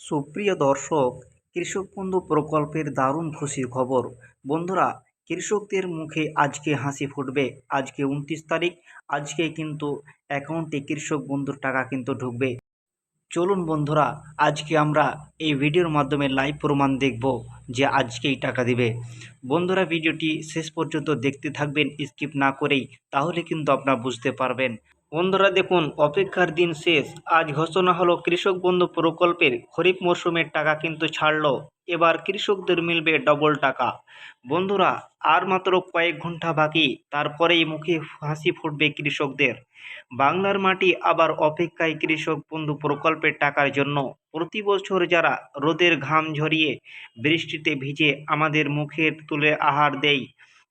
সুপ্রিয় দর্শক, কৃষক বন্ধু প্রকল্পের দারুণ খুশির খবর। বন্ধুরা, কৃষকদের মুখে আজকে হাসি ফুটবে। আজকে 29 তারিখ। আজকে কিন্তু অ্যাকাউন্টে কৃষক বন্ধুর টাকা কিন্তু ঢুকবে। চলুন বন্ধুরা, আজকে আমরা এই ভিডিওর মাধ্যমে লাইভ প্রমাণ দেখব যে আজকেই টাকা দিবে। বন্ধুরা, ভিডিওটি শেষ পর্যন্ত দেখতে থাকবেন স্কিপ না করেই, তাহলে কিন্তু আপনারা বুঝতে পারবেন। বন্ধুরা দেখুন, অপেক্ষার দিন শেষ। আজ ঘোষণা হলো কৃষক বন্ধু প্রকল্পের খরিফ মরশুমের টাকা কিন্তু ছাড়লো। এবার কৃষকদের মিলবে ডবল টাকা। বন্ধুরা, আর মাত্র কয়েক ঘন্টা বাকি, তারপরেই মুখে হাসি ফুটবে কৃষকদের। বাংলার মাটি আবার অপেক্ষায় কৃষক বন্ধু প্রকল্পের টাকার জন্য। প্রতি বছর যারা রোদের ঘাম ঝরিয়ে বৃষ্টিতে ভিজে আমাদের মুখের তুলে আহার দেয়,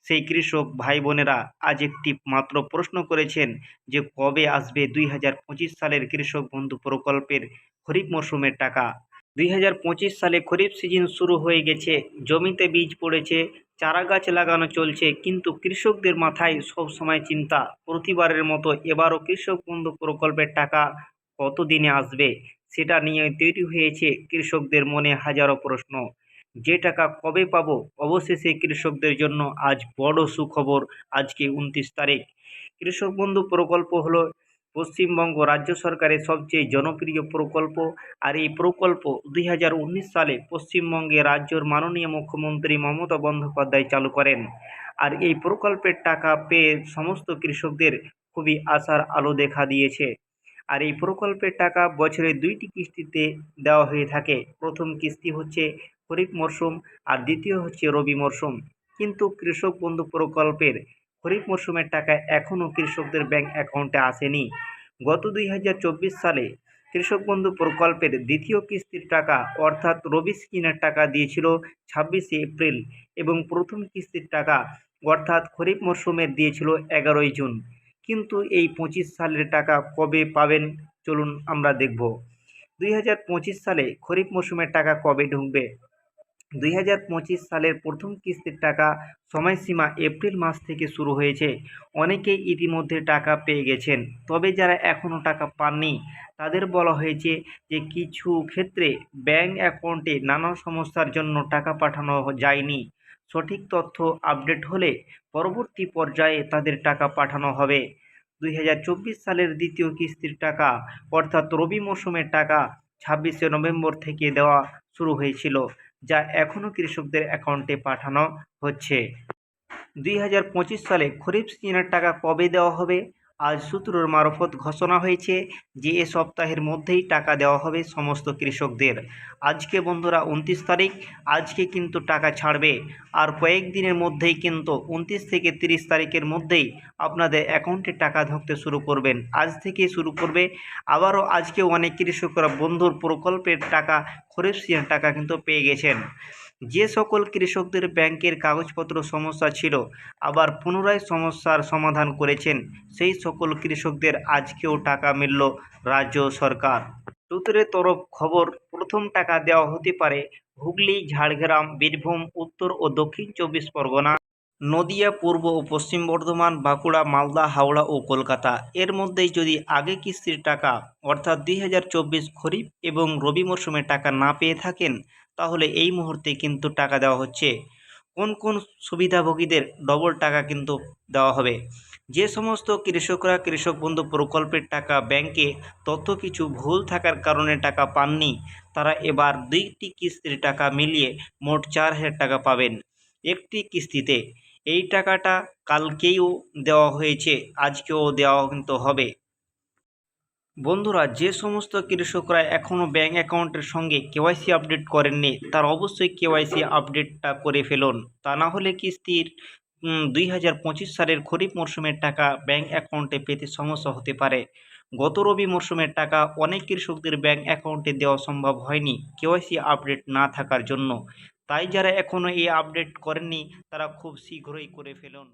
সেই কৃষক ভাই বোনেরা আজ একটি মাত্র প্রশ্ন করেছেন যে কবে আসবে 2025 সালের কৃষক বন্ধু প্রকল্পের খরিফ মরশুমের টাকা। 2025 সালে খরিফ সিজন শুরু হয়ে গেছে, জমিতে বীজ পড়েছে, চারা গাছ লাগানো চলছে, কিন্তু কৃষকদের মাথায় সব সময় চিন্তা, প্রতিবারের মতো এবারও কৃষক বন্ধু প্রকল্পের টাকা কত দিনে আসবে, সেটা নিয়ে তৈরি হয়েছে কৃষকদের মনে হাজারো প্রশ্ন। যে টাকা কবে পাবো? অবশেষে কৃষকদের জন্য আজ বড় সুখবর। আজকে 29 তারিখ। কৃষক বন্ধু প্রকল্প হলো পশ্চিমবঙ্গ রাজ্য সরকারের সবচেয়ে জনপ্রিয় প্রকল্প। আর এই প্রকল্প 2019 সালে পশ্চিমবঙ্গে রাজ্যের মাননীয় মুখ্যমন্ত্রী মমতা বন্দ্যোপাধ্যায় চালু করেন। আর এই প্রকল্পের টাকা পেয়ে সমস্ত কৃষকদের খুবই আশার আলো দেখা দিয়েছে। আর এই প্রকল্পের টাকা বছরে দুইটি কিস্তিতে দেওয়া হয়ে থাকে। প্রথম কিস্তি হচ্ছে খরিফ মরশুম, আর দ্বিতীয় হচ্ছে রবি মরশুম। কিন্তু কৃষক বন্ধু প্রকল্পের খরিফ মরশুমের টাকা এখনও কৃষকদের ব্যাংক অ্যাকাউন্টে আসেনি। গত 2024 সালে কৃষক বন্ধু প্রকল্পের দ্বিতীয় কিস্তির টাকা অর্থাৎ রবি সিজনের টাকা দিয়েছিল 26 এপ্রিল, এবং প্রথম কিস্তির টাকা অর্থাৎ খরিফ মরশুমের দিয়েছিল 11ই জুন। কিন্তু এই 25 সালের টাকা কবে পাবেন, চলুন আমরা দেখব। 2025 সালে খরিফ মরশুমের টাকা কবে ঢুকবে? 2025 সালের প্রথম কিস্তির টাকা সময়সীমা এপ্রিল মাস থেকে শুরু হয়েছে। অনেকেই ইতিমধ্যে টাকা পেয়ে গেছেন, তবে যারা এখনও টাকা পাননি তাদের বলা হয়েছে যে কিছু ক্ষেত্রে ব্যাংক অ্যাকাউন্টে নানা সমস্যার জন্য টাকা পাঠানো যায়নি। সঠিক তথ্য আপডেট হলে পরবর্তী পর্যায়ে তাদের টাকা পাঠানো হবে। 2024 সালের দ্বিতীয় কিস্তির টাকা অর্থাৎ রবি মৌসুমের টাকা 26 নভেম্বর থেকে দেওয়া শুরু হয়েছিল, যা এখনও কৃষকদের অ্যাকাউন্টে পাঠানো হচ্ছে। 2025 সালে খরিফ সিজনের টাকা কবে দেওয়া হবে? আজ সূত্রের মারফত ঘোষণা হয়েছে যে এ সপ্তাহের মধ্যেই টাকা দেওয়া হবে সমস্ত কৃষকদের। আজকে বন্ধুরা 29 তারিখ। আজকে কিন্তু টাকা ছাড়বে। আর কয়েকদিনের মধ্যেই কিন্তু 29 থেকে 30 তারিখের মধ্যেই আপনাদের অ্যাকাউন্টে টাকা ঢুকতে শুরু করবেন। আজ থেকে শুরু করবে। আবারও আজকে অনেক কৃষকরা বন্ধুর প্রকল্পের টাকা, খরিফ সিজনের টাকা কিন্তু পেয়ে গেছেন। যে সকল কৃষকদের ব্যাংকের কাগজপত্র সমস্যা ছিল, আবার পুনরায় সমস্যার সমাধান করেছেন, সেই সকল কৃষকদের আজকেও টাকা মিলল রাজ্য সরকার সূত্রের তরফ খবর। প্রথম টাকা দেওয়া হতে পারে হুগলি, ঝাড়গ্রাম, বীরভূম, উত্তর ও দক্ষিণ 24 পরগনা, নদিয়া, পূর্ব ও পশ্চিম বর্ধমান, বাঁকুড়া, মালদা, হাওড়া ও কলকাতা। এর মধ্যেই যদি আগে কিস্তির টাকা অর্থাৎ 2024 খরিফ এবং রবি মরশুমের টাকা না পেয়ে থাকেন, তাহলে এই মুহূর্তে কিন্তু টাকা দেওয়া হচ্ছে। কোন কোন সুবিধাভোগীদের ডবল টাকা কিন্তু দেওয়া হবে? যে সমস্ত কৃষকরা কৃষক বন্ধু প্রকল্পের টাকা ব্যাংকে তথ্য কিছু ভুল থাকার কারণে টাকা পাননি, তারা এবার দুইটি কিস্তির টাকা মিলিয়ে মোট 4,000 টাকা পাবেন একটি কিস্তিতে। এই টাকাটা কালকেও দেওয়া হয়েছে, আজকেও দেওয়া কিন্তু হবে। বন্ধুরা, যে সমস্ত কৃষকরা এখনও ব্যাংক অ্যাকাউন্টের সঙ্গে কেওয়াইসি আপডেট করেননি, তারা অবশ্যই কেওয়াইসি আপডেটটা করে ফেলুন। তা না হলে কিস্তির 2025 সালের খরিফ মরশুমের টাকা ব্যাংক অ্যাকাউন্টে পেতে সমস্যা হতে পারে। গত রবি মরশুমের টাকা অনেক কৃষকদের ব্যাংক অ্যাকাউন্টে দেওয়া সম্ভব হয়নি কেওয়াইসি আপডেট না থাকার জন্য। তাই যারা এখনও এই আপডেট করেননি তারা খুব শীঘ্রই করে ফেলুন।